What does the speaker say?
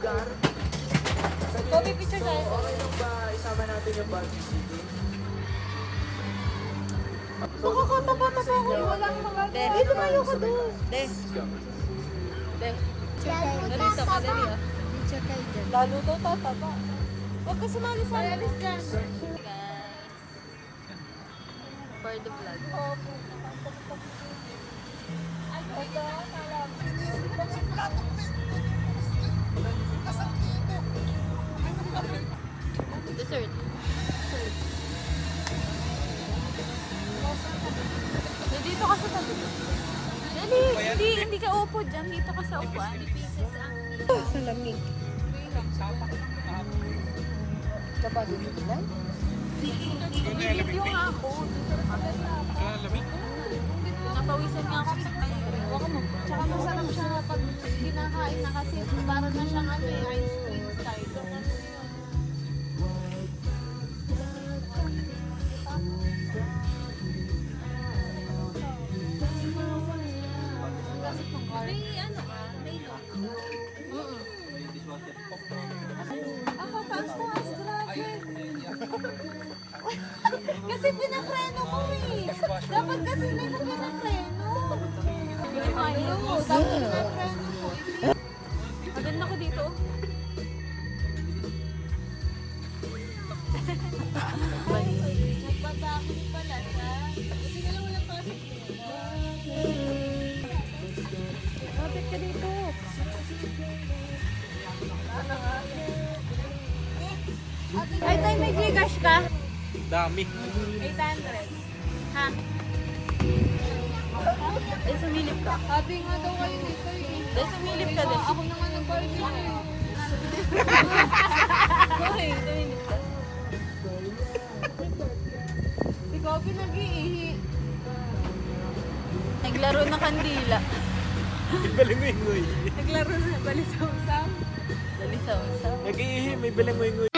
lugar. Kobe picture tayo. Okay lang ba isama natin yung Baguio City? Nakakataba-taba ako. Walang mga... Eh, lumayo ka doon. Des. Des. Dali ka, dali ah. Picture kayo dyan. Lalo daw tataba. Huwag ka sumali sa alis dyan. Guys. For the vlog. Dessert. Dito ka sa tabi. Dali, hindi ka upo dyan. Dito ka sa upuan. Sa lamig. Kapag umiilan? Tumigit yung ako. Napawisan nga ako sa kanya. Tsaka masarap siya pag kinakain na kasi para na siyang ano eh, ice cream style. May ano ka? May lock. Ako, taas-taas, grabe. Kasi pinapreno ko eh. Dapat kasi hindi ko pinapreno. Ayaw, dapat pinapreno ko. Maganda ko dito. Nagbabago pala siya. Buti na lang walang pasok. Lapit ka dito. Ay, tayo may Gcash ka? Dami. 800. Ha? Eh, sumilip ka. Sabi nga daw kayo dito eh. Dahil sumilip ka din. Ako naman nag-party eh. Okay, sumilip ka. Ikaw pinag-iihi. Naglaro ng kandila. Balingoy-ngoy. Naglaro na balisaw-saw. Balisaw-saw. Nag-iihi, may balingoy-ngoy.